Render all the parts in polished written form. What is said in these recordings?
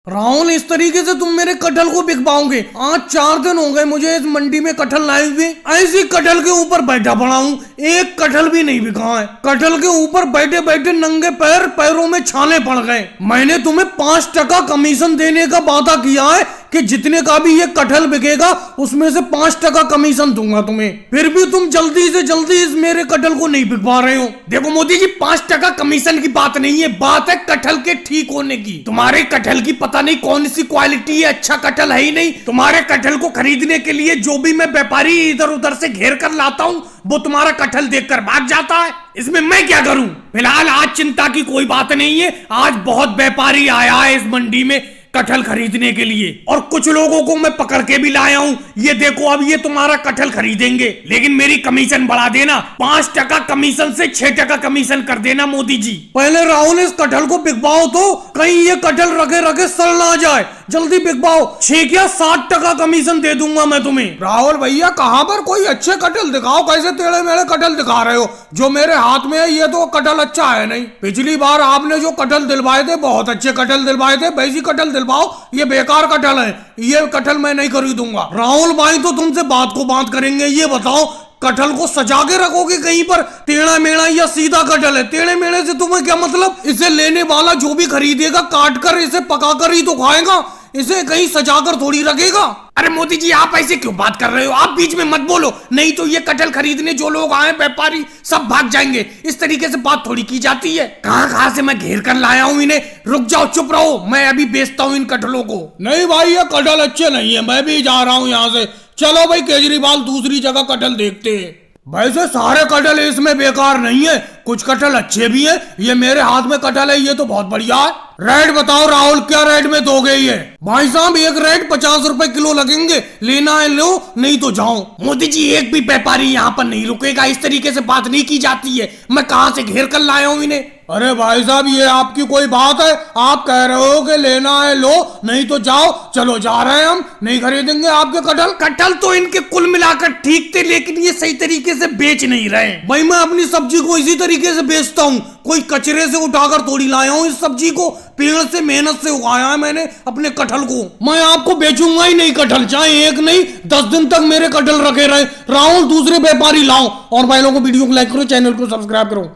राहुल, इस तरीके से तुम मेरे कटहल को बिकवाओगे? आज 4 दिन हो गए मुझे इस मंडी में कटहल लाए हुए, ऐसी कटहल के ऊपर बैठा पड़ा हूँ, एक कटहल भी नहीं बिका है। कटहल के ऊपर बैठे बैठे नंगे पैरों में छाले पड़ गए। मैंने तुम्हें 5% कमीशन देने का वादा किया है कि जितने का भी ये कटहल बिकेगा उसमें से 5% कमीशन दूंगा तुम्हें, फिर भी तुम जल्दी से जल्दी इस मेरे कटहल को नहीं बिकवा रहे हो। देखो मोदी जी, 5% कमीशन की बात नहीं है, बात है कटहल के ठीक होने की। तुम्हारे कटहल की पता नहीं कौन सी क्वालिटी है, अच्छा कटहल है ही नहीं। तुम्हारे कटहल को खरीदने के लिए जो भी मैं व्यापारी इधर उधर से घेर कर लाता हूँ वो तुम्हारा कटहल देखकर भाग जाता है। इसमें मैं क्या करूं? फिलहाल आज चिंता की कोई बात नहीं है, आज बहुत व्यापारी आया है इस मंडी में कटहल खरीदने के लिए, और कुछ लोगों को मैं पकड़ के भी लाया हूँ। ये देखो, अब ये तुम्हारा कटहल खरीदेंगे, लेकिन मेरी कमीशन बढ़ा देना, 5% कमीशन से 6% कमीशन कर देना मोदी जी। पहले राहुल इस कटहल को बिकवाओ तो, कहीं ये कटहल रखे रखे सड़ ना जाए, जल्दी बिकवाओ। 6 या 60% कमीशन दे दूंगा मैं तुम्हें। राहुल भैया, कहाँ पर कोई अच्छे कटहल दिखाओ, कैसे टेढ़े मेढ़े कटहल दिखा रहे हो? जो मेरे हाथ में है ये तो कटहल अच्छा है नहीं। पिछली बार आपने जो कटहल दिलवाए थे बहुत अच्छे कटहल दिलवाए थे, वैसी कटहल दिलवाओ, ये बेकार कटहल है, ये कटहल मैं नहीं खरीदूंगा। राहुल भाई तो तुमसे बात को बात करेंगे, ये बताओ कटहल को सजा के रखोगे कहीं पर टेढ़ा मेढ़ा या सीधा कटहल है? टेढ़े मेढ़े से तुम्हें क्या मतलब? इसे लेने वाला जो भी खरीदेगा काट कर इसे पका कर ही तो खाएगा, इसे कहीं सजा कर थोड़ी रखेगा। अरे मोदी जी, आप ऐसे क्यों बात कर रहे हो? आप बीच में मत बोलो, नहीं तो ये कटहल खरीदने जो लोग आए व्यापारी सब भाग जाएंगे। इस तरीके से बात थोड़ी की जाती है। कहां से मैं घेर कर लाया हूँ इन्हें। रुक जाओ, चुप रहो, मैं अभी बेचता हूँ इन कटहलों को। नहीं भाई, ये कटहल अच्छे नहीं है, मैं भी जा रहा हूँ यहाँ से। चलो भाई केजरीवाल, दूसरी जगह कटहल देखते हैं। वैसे सारे कटहल इसमें बेकार नहीं है, कुछ कटहल अच्छे भी है। ये मेरे हाथ में कटहल है, ये तो बहुत बढ़िया है। रेट बताओ राहुल, क्या रेट में दोगे ये? भाई साहब, एक रेट 50 रुपए किलो लगेंगे, लेना है लो, नहीं तो जाओ। मोदी जी, एक भी व्यापारी यहाँ पर नहीं रुकेगा, इस तरीके से बात नहीं की जाती है। मैं कहाँ से घेर कर लाया हूँ इन्हें? अरे भाई साहब, ये आपकी कोई बात है? आप कह रहे हो कि लेना है लो, नहीं तो जाओ। चलो जा रहे हैं हम, नहीं खरीदेंगे आपके कटहल। कटहल तो इनके कुल मिलाकर ठीक थे, लेकिन ये सही तरीके से बेच नहीं रहे। भाई मैं अपनी सब्जी को इसी तरीके से बेचता हूँ, कोई कचरे से उठाकर थोड़ी लाया हूँ इस सब्जी को, पेड़ से मेहनत से उगाया है मैंने अपने कटहल को। मैं आपको बेचूंगा ही नहीं कटहल, चाहे एक नहीं 10 दिन तक मेरे कटहल रखे रहे। राहुल, दूसरे व्यापारी लाओ, और भाई लोगों को वीडियो को लाइक करो, चैनल को सब्सक्राइब करो।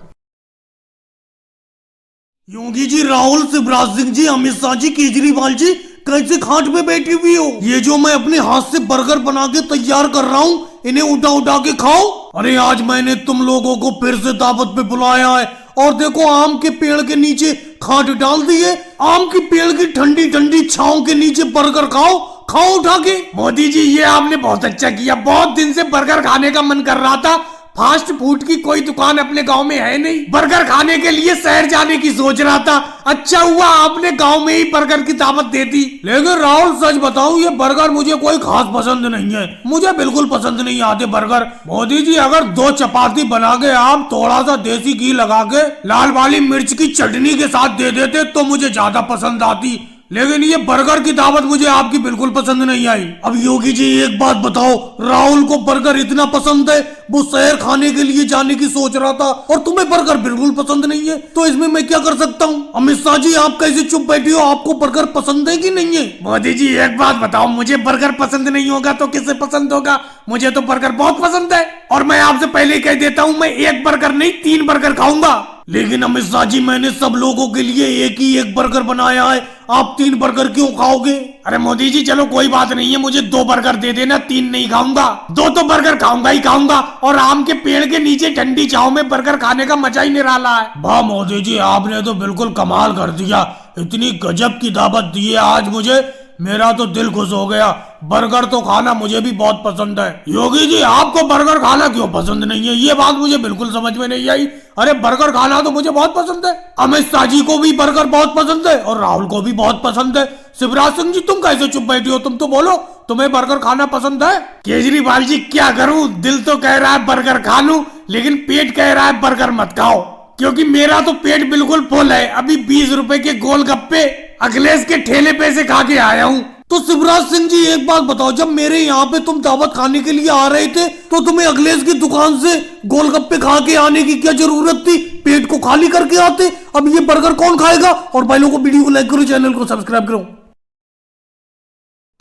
योगी जी, राहुल, शिवराज सिंह जी, अमित शाह जी, केजरीवाल जी, कैसे खाट पे बैठी हुई हो? ये जो मैं अपने हाथ से बर्गर बना के तैयार कर रहा हूँ, इन्हें उठा उठा के खाओ। अरे आज मैंने तुम लोगों को फिर से दावत पे बुलाया है, और देखो आम के पेड़ के नीचे खाट डाल दी है। आम के पेड़ की ठंडी ठंडी छांव के नीचे बर्गर खाओ, खाओ उठा के। मोदी जी, ये आपने बहुत अच्छा किया, बहुत दिन से बर्गर खाने का मन कर रहा था। फास्ट फूड की कोई दुकान अपने गांव में है नहीं, बर्गर खाने के लिए शहर जाने की सोच रहा था। अच्छा हुआ आपने गांव में ही बर्गर की दावत दे दी। लेकिन राहुल, सच बताऊं, ये बर्गर मुझे कोई खास पसंद नहीं है, मुझे बिल्कुल पसंद नहीं आते बर्गर। मोदी जी, अगर 2 चपाती बना के आप थोड़ा सा देसी घी लगा के लाल वाली मिर्च की चटनी के साथ दे देते तो मुझे ज्यादा पसंद आती, लेकिन ये बर्गर की दावत मुझे आपकी बिल्कुल पसंद नहीं आई। अब योगी जी, एक बात बताओ, राहुल को बर्गर इतना पसंद है, वो शहर खाने के लिए जाने की सोच रहा था, और तुम्हें बर्गर बिल्कुल पसंद नहीं है, तो इसमें मैं क्या कर सकता हूँ? अमित शाह जी, आप कैसे चुप बैठी हो? आपको बर्गर पसंद है कि नहीं है? मोदी जी, एक बात बताओ, मुझे बर्गर पसंद नहीं होगा तो किसे पसंद होगा? मुझे तो बर्गर बहुत पसंद है, और मैं आपसे पहले ही कह देता हूँ, मैं 1 बर्गर नहीं 3 बर्गर खाऊंगा। लेकिन अमित शाह जी, मैंने सब लोगों के लिए एक बर्गर बनाया है, आप 3 बर्गर क्यों खाओगे? अरे मोदी जी, चलो कोई बात नहीं है, मुझे 2 बर्गर दे देना, 3 नहीं खाऊंगा। 2 तो बर्गर खाऊंगा ही खाऊंगा, और आम के पेड़ के नीचे ठंडी छांव में बर्गर खाने का मजा ही निराला है। वाह मोदी जी, आपने तो बिल्कुल कमाल कर दिया, इतनी गजब की दावत दी है आज मुझे, मेरा तो दिल खुश हो गया। बर्गर तो खाना मुझे भी बहुत पसंद है। योगी जी, आपको बर्गर खाना क्यों पसंद नहीं है? ये बात मुझे बिल्कुल समझ में नहीं आई। अरे बर्गर खाना तो मुझे बहुत पसंद है, अमित शाह जी को भी बर्गर बहुत पसंद है, और राहुल को भी बहुत पसंद है। शिवराज सिंह जी, तुम कैसे चुप बैठी हो? तुम तो बोलो, तुम्हें बर्गर खाना पसंद है? केजरीवाल जी, क्या करूं, दिल तो कह रहा है बर्गर खा लूं, लेकिन पेट कह रहा है बर्गर मत खाओ, क्योंकि मेरा तो पेट बिल्कुल फुल है। अभी 20 रुपए के गोलगप्पे अखिलेश के ठेले पे से खा के आया हूँ। तो शिवराज सिंह जी, एक बात बताओ, जब मेरे यहाँ पे तुम दावत खाने के लिए आ रहे थे तो तुम्हें अखिलेश की दुकान से गोलगप्पे खा के आने की क्या जरूरत थी? पेट को खाली करके आते। अब ये बर्गर कौन खाएगा? और भाई लोगों को वीडियो को लाइक करो, चैनल को सब्सक्राइब करो।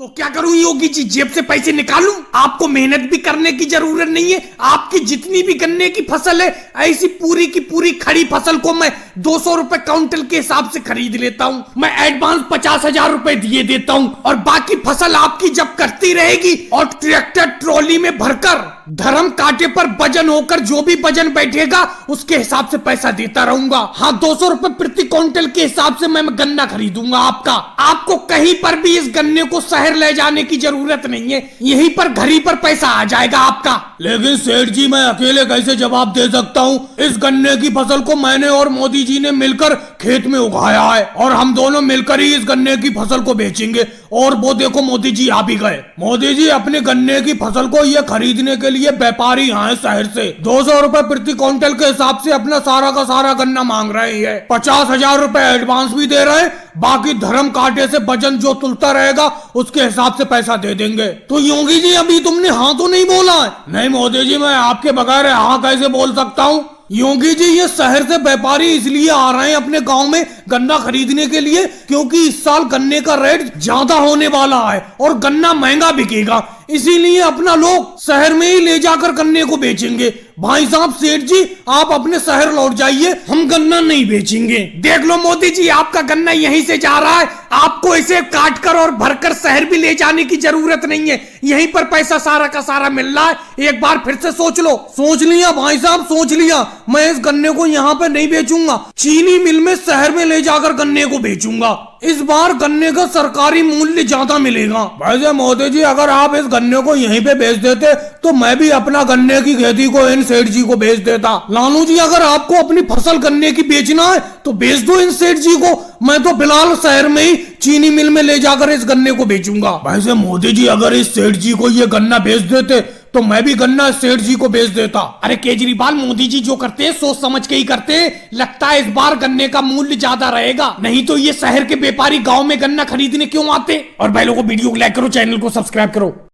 तो क्या करूं योगी जी, जेब से पैसे निकालूं? आपको मेहनत भी करने की जरूरत नहीं है। आपकी जितनी भी गन्ने की फसल है, ऐसी पूरी की पूरी खड़ी फसल को मैं 200 रुपए क्विंटल के हिसाब से खरीद लेता हूं। मैं एडवांस 50,000 रुपए दिए देता हूं और बाकी फसल आपकी जब करती रहेगी और ट्रैक्टर ट्रॉली में भरकर धर्म कांटे पर वजन होकर जो भी वजन बैठेगा उसके हिसाब से पैसा देता रहूंगा। हाँ, 200 रुपए प्रति क्विंटल के हिसाब से मैं गन्ना खरीदूंगा आपका। आपको कहीं पर भी इस गन्ने को शहर ले जाने की जरूरत नहीं है, यहीं पर घर ही पर पैसा आ जाएगा आपका। लेकिन सेठ जी, मैं अकेले कैसे जवाब दे सकता हूँ? इस गन्ने की फसल को मैंने और मोदी जी ने मिलकर खेत में उगाया है और हम दोनों मिलकर ही इस गन्ने की फसल को बेचेंगे। और वो देखो, मोदी जी आ भी गए। मोदी जी अपने गन्ने की फसल को ये खरीदने के लिए व्यापारी आए शहर से 200 रुपए प्रति क्विंटल के हिसाब से अपना सारा का सारा गन्ना मांग रहे हैं। 50,000 रुपए एडवांस भी दे रहे हैं, बाकी धर्म कांटे से वजन जो तुलता रहेगा उसके हिसाब से पैसा दे देंगे। तो योगी जी, अभी तुमने हाँ तो नहीं बोला है? नहीं मोदी जी, मैं आपके बगैर हाँ कैसे बोल सकता हूँ? योगी जी, ये शहर से व्यापारी इसलिए आ रहे हैं अपने गांव में गन्ना खरीदने के लिए क्योंकि इस साल गन्ने का रेट ज्यादा होने वाला है और गन्ना महंगा बिकेगा, इसीलिए अपना लोग शहर में ही ले जाकर गन्ने को बेचेंगे। भाई साहब सेठ जी, आप अपने शहर लौट जाइए, हम गन्ना नहीं बेचेंगे। देख लो मोदी जी, आपका गन्ना यहीं से जा रहा है, आपको इसे काट कर और भरकर शहर भी ले जाने की जरूरत नहीं है, यहीं पर पैसा सारा का सारा मिल रहा है। एक बार फिर से सोच लो। सोच लिया भाई साहब, सोच लिया। मैं इस गन्ने को यहाँ पे नहीं बेचूंगा, चीनी मिल में शहर में ले जाकर गन्ने को बेचूंगा। इस बार गन्ने का सरकारी मूल्य ज्यादा मिलेगा। वैसे मोदी जी, अगर आप इस गन्ने को यहीं पे बेच देते तो मैं भी अपना गन्ने की खेती को इन सेठ जी को बेच देता। लालू जी, अगर आपको अपनी फसल गन्ने की बेचना है तो बेच दो इन सेठ जी को, मैं तो फिलहाल शहर में ही चीनी मिल में ले जाकर इस गन्ने को बेचूंगा। वैसे मोदी जी, अगर इस सेठ जी को ये गन्ना बेच देते तो मैं भी गन्ना सेठ जी को बेच देता। अरे केजरीवाल, मोदी जी जो करते हैं सोच समझ के ही करते हैं। लगता है इस बार गन्ने का मूल्य ज्यादा रहेगा, नहीं तो ये शहर के व्यापारी गांव में गन्ना खरीदने क्यों आते। और भाई लोगों, वीडियो को लाइक करो, चैनल को सब्सक्राइब करो।